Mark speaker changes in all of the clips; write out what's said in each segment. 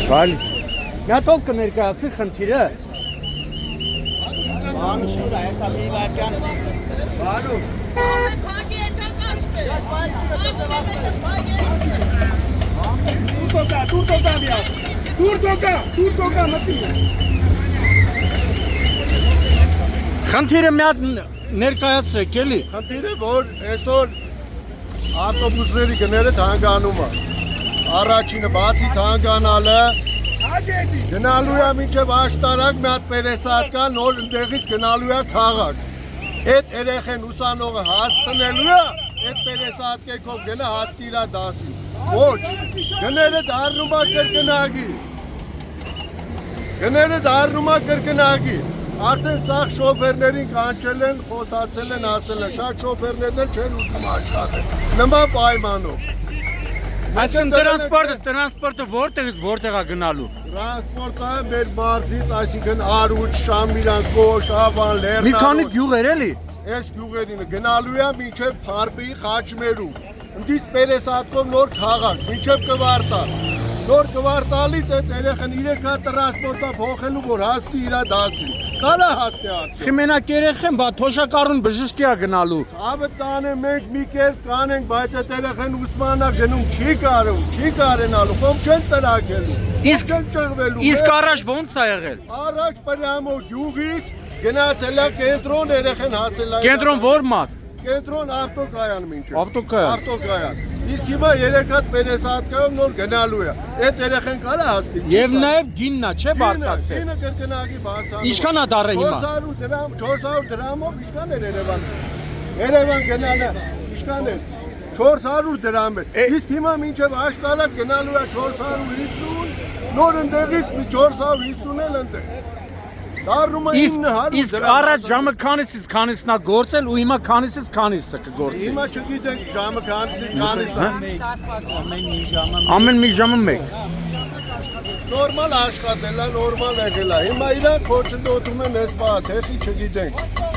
Speaker 1: Գալիս։ Միատով կներկայացնի խնդիրը։
Speaker 2: Բանու շուրա, հեսա մի վարկյան։ Բանու։ Տուրտոկա մտի։
Speaker 1: Խնդիրը միատ ներկայացրեք էլի։
Speaker 3: Խնդիրը որ այսօր ավտոբուսների գները թանկանում է։ Առաջինը բացի թանկանալը գնալու է մինչև աշտարակ մի հատ պերեսատ կա նոր ընդեղից գնալու է քաղաք։ Այդ երեխեն ուսանողը հասցնելու է այդ պերեսատկեքով գնա հասնիրա դասին։ Ոչ, գները դառնում է կրկնակի։ Գները դառնում է կրկնակի։ Արդեն սաղ շոֆերներին կանչել են, խոսացել են, ասել են, շատ շոֆերներն են չեն ուզում աշխատել։ Նման պայմանով։
Speaker 1: Այսինքն տրանսպորտը որտեղից որտեղ է գնալու։
Speaker 3: Տրանսպորտը մեր մարզից, այսինքն Արուտ, Շամիրան, Կոշ, Ավան, Լեռնանոց։
Speaker 1: Մի քանի գյուղեր էլի։
Speaker 3: Այս գյուղերին գնալու է մինչև Փարպի Խաչմերու։ Ընդից պերեսատկով նոր քաղաք, մինչև Կվարտալ։ Նոր Կվարտալից այդ երեխան 3 հատ տրանսպորտա փոխելու որ հասնի իր դասին։ Կարա հասնի արդյոք։
Speaker 1: Չի մենակ երեխեն, բա թոշակառուն բժշկի է գնալու։
Speaker 3: Ավը տանը մենք մի կերպ կանենք, բայց այդ երեխան ուսմանա գնում չի կարում, չի կարենալու, խոմ չեն տրակելու։
Speaker 1: Իսկ
Speaker 3: ճղվելու։
Speaker 1: Իսկ առաջ ո՞նց է եղել։
Speaker 3: Առաջ պրամո գյուղից գնացել է կենտրոն երեխան հասել է։
Speaker 1: Կենտրոն ո՞ր մաս։
Speaker 3: Կենտրոն ավտոկայան մինչև։
Speaker 1: Ավտոկայան։
Speaker 3: Ավտոկայան։ Իսկ հիմա 3 հատ պերեսատկայով նոր գնալու է։ Այդ երեխան կարա հասնի։
Speaker 1: Եվ նաև գիննա, չէ՞ բարձրացել։
Speaker 3: Գինը կրկնակի բարձրանում։
Speaker 1: Ինչքան է դառը հիմա։
Speaker 3: 400 դրամով ինչքան էր Երևան։ Երևան գնալը ինչքան է։ 400 դրամ է։ Իսկ հիմա մինչև աշտարակ գնալու է 450, նոր ընդեղից 450 էլ ընդեղ։ Դառնում է 900
Speaker 1: Իսկ առաջ ժամը քանիսից քանիսն է գործել ու հիմա քանիսից քանիսը կգործի։
Speaker 3: Հիմա չգիտենք ժամը քանիսից քանիսն է։
Speaker 1: Ամեն մի ժամը մեկ։
Speaker 3: Նորմալ աշխատել է, նորմալ եղել է։ Հիմա իրանք խոչընդոտում են այս բաթեխի չգիտենք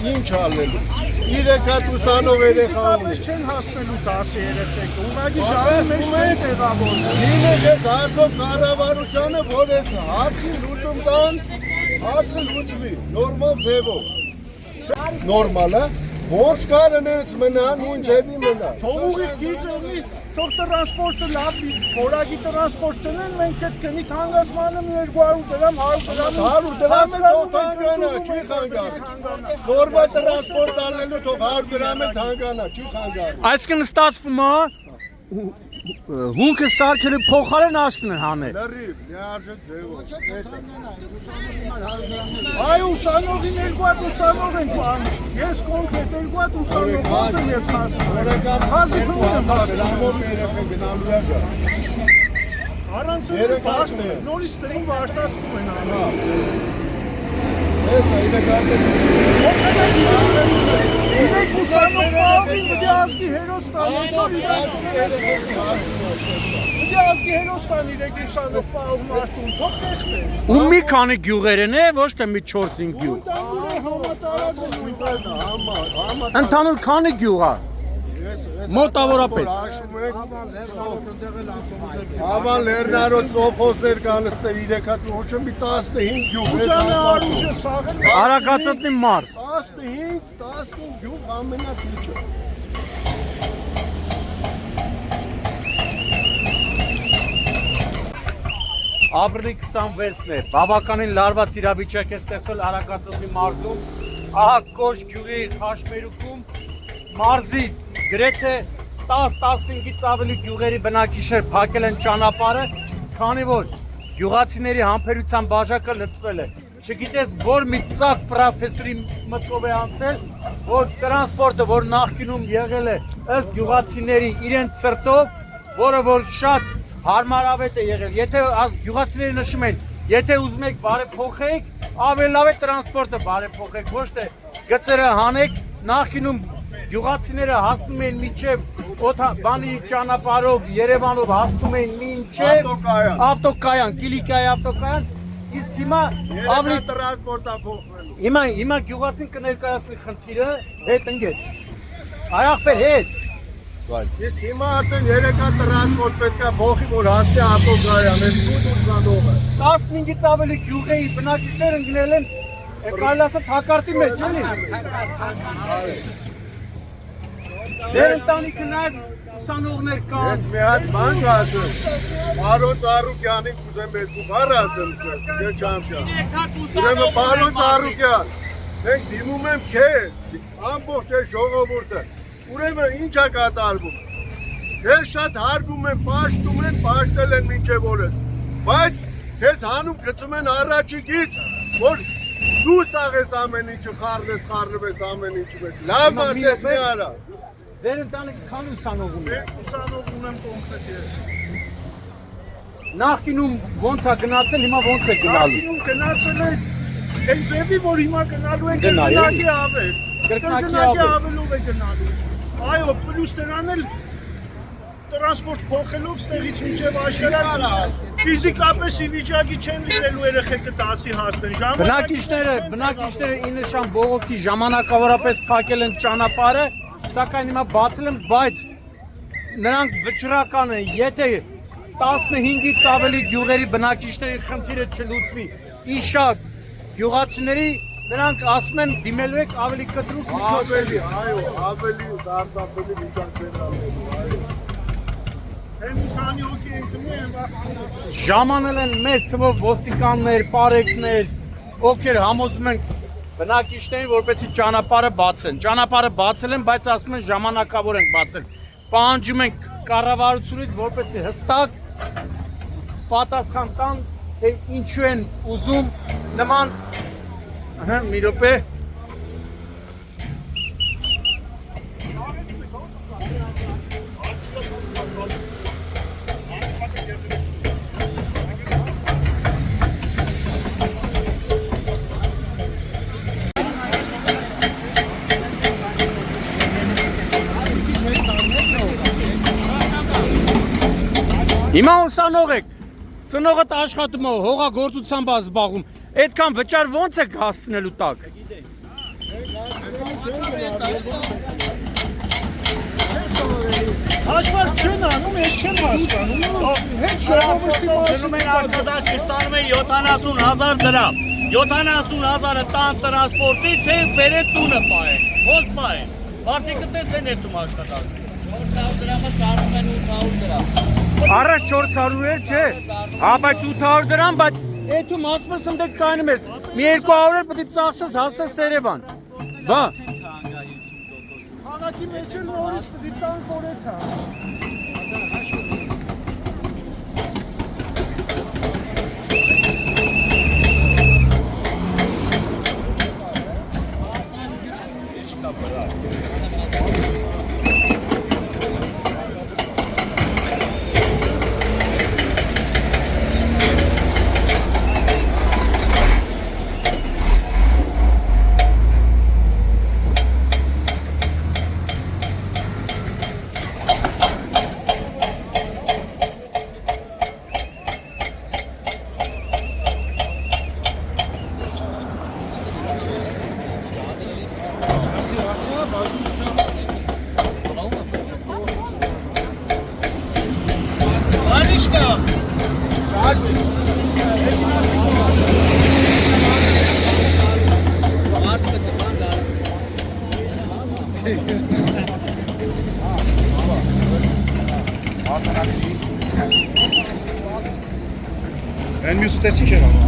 Speaker 3: ինչ ալելու։ 3 հատ ուսանող երեխա ունի։
Speaker 2: Չեն հասնելու 10 երեխեք, ուղղակի ժամի մեջ չեն տեղավորվում։
Speaker 3: Դինը ես հարցով կառավարությանը, որ ես հարցին լուծում տան, հարցը լուծվի, նորմալ ձևով։ Նորմալ է, ոնց կարն ես մնա, նույն ձևի մնա։
Speaker 2: Թող ուղիղ գիծ եղի, թող տրանսպորտը լավ որակի տրանսպորտ տնեն, մենք այդ կնի թանգասմանը 200 դրամ, 100 դրամ
Speaker 3: 100 դրամ է թող թանկանա, չի խանգարի։ Նորմալ տրանսպորտ ալնելու թող 100 դրամ է թանկանա, չի խանգարի։
Speaker 1: Այսինքն ստացվում է հունքը սարքելու փոխարեն աշկն են հանել։
Speaker 3: Լրիվ, միարժեք ձևով։
Speaker 2: Այ ուսանողին 2 հատ ուսանող ենք բանում, ես կոնկրետ 2 հատ ուսանող ոնց եմ ես հասնում։ Հազիվ եմ հասնում։
Speaker 3: Գնալու է գա։
Speaker 2: Առանց բաշտ է, նորից տրին վաշտացնում են անում։
Speaker 3: Ես այդը գատը։
Speaker 2: Իրեք ուսանող պահովին պիտի ազգի հերոս տան, այսօր պիտի ազգի հերոս տան իրեք ուսանող պահով մարդուն, թող խեղտ է։
Speaker 1: Ու մի քանի գյուղեր են, ոչ թե մի 4-5 գյուղ։
Speaker 2: Տանգուրե համատարած է նույնպես։
Speaker 1: Ընդհանուր քանի գյուղ է։ Մոտավորապես։
Speaker 3: Ավան Լեռնարոց սոփոսներ կան ստե 3 հատ ոչ մի 15 գյուղ։
Speaker 2: Ուջանը արուջը սաղել։
Speaker 1: Արագածոտնի մարզ։
Speaker 3: 15 գյուղ ամենափիչը։
Speaker 1: Ապրիլի 26-ն է, բավականին լարված իրավիճակ է ստեղծել Արագածոտնի մարզում, ահա Կոշ գյուղի Խաչմերուկում մարզի գրեթե 10-15-ից ավելի գյուղերի բնակիչներ փակել են ճանապարհը, քանի որ գյուղացիների համբերության բաժակը լցվել է։ Չգիտես որ մի ծակ պրոֆեսորի մտքով է անցել, որ տրանսպորտը, որ նախկինում եղել է ըստ գյուղացիների իրենց սրտով, որը որ շատ հարմարավետ է եղել։ Եթե գյուղացիները նշում են, եթե ուզում եք բարեփոխեք, ավելի լավ է տրանսպորտը բարեփոխեք, ոչ թե գծերը հանեք, նախկինում գյուղացիները հասնում են մինչև բանի ճանապարհով Երևանով հասնում են մինչև ավտոկայան, Կիլիկիայի ավտոկայան, իսկ հիմա ավելի
Speaker 3: տրանսպորտա փոխվելու։
Speaker 1: Հիմա գյուղացին կներկայացնի խնդիրը հետ ընկեր։ Այախբեր հետ։
Speaker 3: Իսկ հիմա արդեն 3 հատ տրանսպորտ պետք է փոխի, որ հասնի ավտոգարան, այս ուսանողը։
Speaker 1: 15-ից ավելի գյուղերի բնակիչներ ընկնել են, կարելի ասել հակարտի մեջ, էլի։ Ձեր ընտանիքը նաև ուսանողներ կան։
Speaker 3: Ես մի հատ բան կասեմ, Պարոն Ծառուկյանին կուզեմ երկու բառ ասեմ, ես չեմ շա։ Ուրեմն Պարոն Ծառուկյան, մենք դիմում եմ քեզ, ամբողջ այս ժողովուրդը, ուրեմն ինչ է կատարվում։ Քեզ շատ հարգում են, պաշտում են, պաշտել են մինչև օրս, բայց քեզ հանում գցում են առաջիկից, որ դու սաղես ամեն ինչը, խառնվես ամեն ինչը մեջ, լավ մատես մի արա։
Speaker 1: Ձեր ընտանիքը քան ուսանող ունի։
Speaker 2: Ուսանող ունեմ կոնկրետ ես։
Speaker 1: Նախկինում ոնց է գնացել, հիմա ոնց է գնալու։
Speaker 2: Նախկինում գնացել է այն ձևի, որ հիմա գնալու են
Speaker 1: Գնա,
Speaker 2: կրկնակի ավել։
Speaker 1: Կրկնակի
Speaker 2: Կրկնակի
Speaker 1: ավել։
Speaker 2: ավելով է գնալու։ Այո, պլյուս դրան էլ տրանսպորտ փոխելով ստեղից մինչև աշերակ ֆիզիկապես ի վիճակի չեն լինելու երեխեքը 10-ի հասնեն։
Speaker 1: Բնակիչները 9 շամ բողոքի ժամանակավորապես փակել են ճանապարհը, սակայն հիմա բացել են, բայց նրանք վճռական են, եթե 15-ից ավելի գյուղերի բնակիչների խնդիրը չլուծվի, իշակ գյուղացիների նրանք ասում են դիմելու եք ավելի կտրուկ
Speaker 3: Ավելի, այո, ավելի սարսափելի վիճակներ ալելու, այո։
Speaker 2: Հենց մի քանի հոգի են գնում են
Speaker 1: ժամանել են մեծ թվով ոստիկաններ, պարեկներ, ովքեր համոզում են բնակիչներին, որպեսզի ճանապարհը բացեն։ Ճանապարհը բացել են, բայց ասում են ժամանակավոր են բացել։ Պահանջում ենք կառավարությունից, որպեսզի հստակ պատասխան տան, թե ինչու են ուզում նման մի րոպե Հիմա ուսանող եք, ծնողդ աշխատում է, հողագործությամբ է զբաղվում, այդքան վճար ոնց եք հասցնելու տակ։
Speaker 2: Հաշվարկ չեն անում, ես չեմ հասկանում։ Հենց ժողովրդի
Speaker 4: Գնում են աշխատանքի ստանում են 70,000 դրամ։ 70,000-ը տան տրանսպորտի, թե բերեն տունը պահեն, ոնց պահեն։ Մարդիկը տենց են էտում աշխատանքի։
Speaker 5: 400 դրամը սարում են 800 դրամ։
Speaker 1: Առաջ 400 էր, չէ, հա, բայց 800 դրամ, բայց էդում ասում ես ընդեք կայնում ես, մի 200 էր պտի ծախսես հասես Երևան, բա։
Speaker 2: Քաղաքի մեջ էլ նորից պիտի տանք օրեթա։ Այն մյուսը տեսի չեր անում։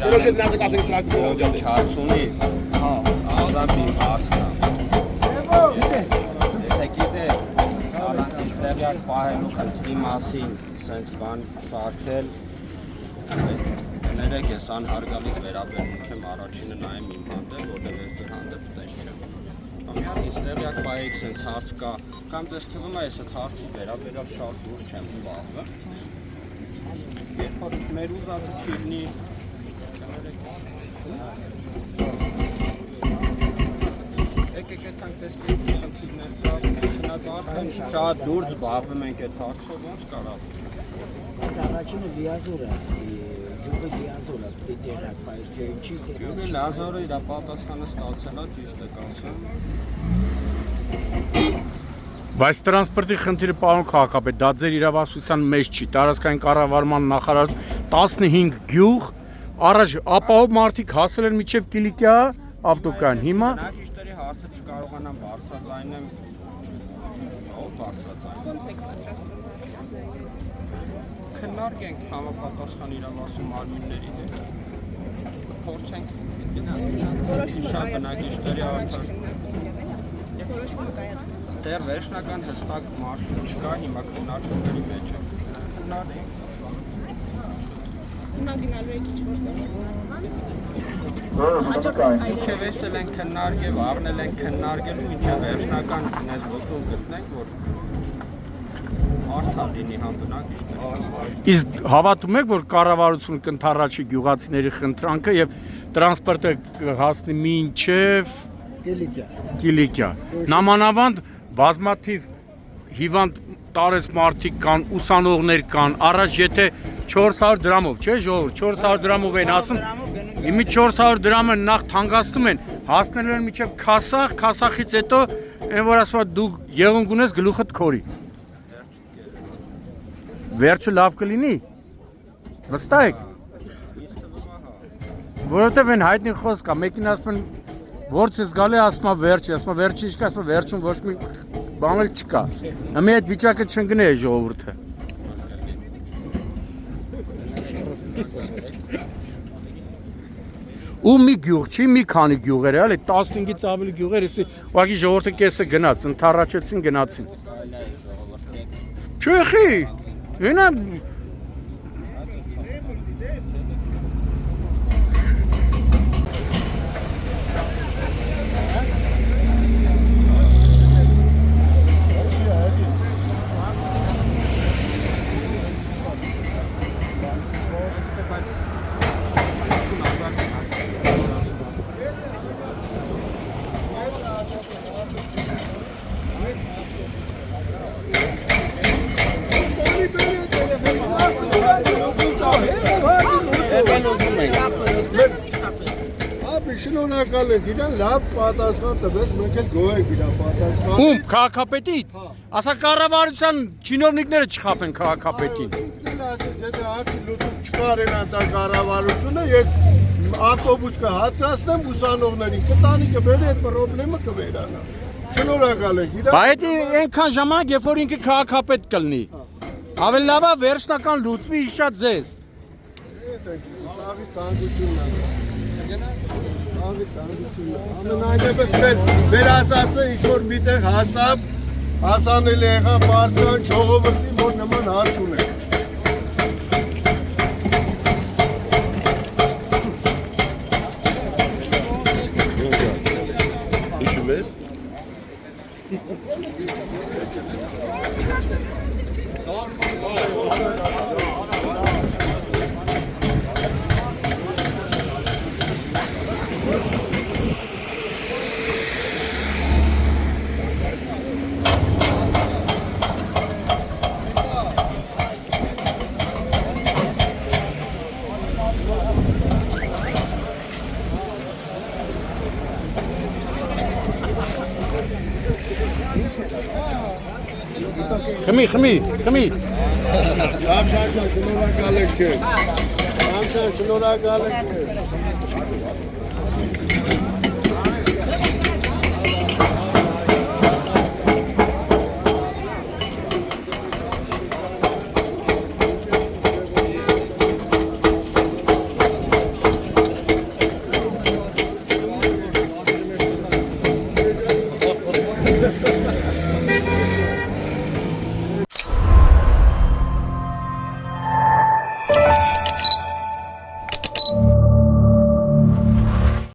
Speaker 2: Սերոշ դրանց կասենք տրակտորը
Speaker 6: Չարցունի, ազատի հարցնա։ Եթե գիտես, առանց տեղյակ պահելու խնդրի մասին, սենց բան սարքել, ներեք ես անհարգալից վերաբերմունք եմ առաջինը նայեմ իմ հանդեպ, որտեղ ես ձեր հանդեպ տես չեմ։ Իսկ տեղյակ պահեք սենց հարց կա, կամ դες թվում է ես այդ հարցի վերաբերյալ շատ դուրս չեմ զբաղվում։ Երբ որ մեր ուզածը չի լինի, եկեք այդքան տեսնենք ինչ խնդիրներ կա, չնայած արդեն շատ դուրս զբաղվում ենք այդ հարցով, ոնց կարա։
Speaker 5: Առաջինը լիազոր է, գյուղը լիազոր է, դերակ բայրթի չի դերակ։
Speaker 6: Գյուղի լազորը իր պատասխանը ստացել է, ճիշտ եք ասում։
Speaker 1: Բայց տրանսպորտի խնդիրը պարոն քաղաքապետ, դա ձեր իրավասության մեջ չի։ Տարածքային կառավարման նախարար 15 գյուղ առաջ ապահով մարդիկ հասել են մինչև Կիլիկիա ավտոկայան։ Հիմա
Speaker 6: բնակիչների հարցը չկարողանամ բարձրաձայնեմ, ով բարձրաձայնեմ։
Speaker 7: Ոնց եք պատրաստվում բարձրաձայնել։
Speaker 6: Քննարկենք համապատասխան իրավասու մարմինների հետ։ Փորձենք
Speaker 7: Իսկ որոշումը
Speaker 6: շատ
Speaker 7: կայացնել
Speaker 6: բնակիչների արդար։
Speaker 7: Որոշումը կայացնել։
Speaker 6: Դեռ վերջնական հստակ մարշրուտ չկա, հիմա քննարկումների մեջ ենք։ Քննարկենք։
Speaker 7: Հիմա գնալու եք ինչ-որ տեղ։
Speaker 6: Մինչև էսել ենք քննարկել, առնել ենք քննարկելու, մինչև վերջնական նես լուծում գտնենք, որ արդար լինի համ բնակիչները։
Speaker 1: իսկ հավատում եք, որ կառավարությունը կընդառաջի գյուղացիների խնդրանքը եւ տրանսպորտը կհասնի մինչև Կիլիկիա։ Նամանավանդ բազմաթիվ հիվանդ տարեց մարդիկ կան, ուսանողներ կան, առաջ եթե 400 դրամով, չէ՞ ժողովուրդ, 400 դրամով են ասում, իմի 400 դրամը նախ թանկացնում են, հասնելու են մինչև Քասախ, Քասախից հետո այն որ ասում են դու եղունգ ունես գլուխդ քորի։ Վերջը լավ կլինի։ Վստահ եք։ Որովհետև այն հայտնի խոսք կա, մեկին ասում են Որց ես գալի ասում վերջի, ասում վերջի ինչ կա, ասում վերջում ոչ մի բան էլ չկա։ Ամի այդ վիճակը չընկնի է ժողովուրդը։ Ու մի գյուղ չի, մի քանի գյուղեր է, 15-ից ավելի գյուղեր, էսի ուղղակի ժողովուրդը կեսը գնաց, ընդառաջեցին գնացին։ Չեխի, ինա
Speaker 3: Շնորհակալ ենք իրան լավ պատասխան տվեց, մենք էլ գոհ ենք իր պատասխանից։
Speaker 1: Ում քաղաքապետից։ Ասա կառավարության չինովնիկները չխափեն քաղաքապետին։
Speaker 3: Ինքն ասեց, եթե հարցի լուծում չկարեն անտա կառավարությունը, ես ավտոբուս կհատկացնեմ ուսանողներին, կտանի կբերի այդ խնդրումը կվերանա։ Շնորհակալ ենք իրան։
Speaker 1: Բայց այնքան ժամանակ, երբ որ ինքը քաղաքապետ կլինի։ Ավելի լավ է վերջնական լուծվի իշա ձեզ։
Speaker 3: Սաղի սանգությունն է։ Ամենայնպես մեր ասածը ինչ-որ միտեղ հասավ, հասանել է եղավ մարդկան, ժողովրդին, որ նման հարց ունենք։ Հիշում ես։
Speaker 1: Խմի։
Speaker 3: Շնորհակալ ենք քեզ։ Շնորհակալ ենք քեզ։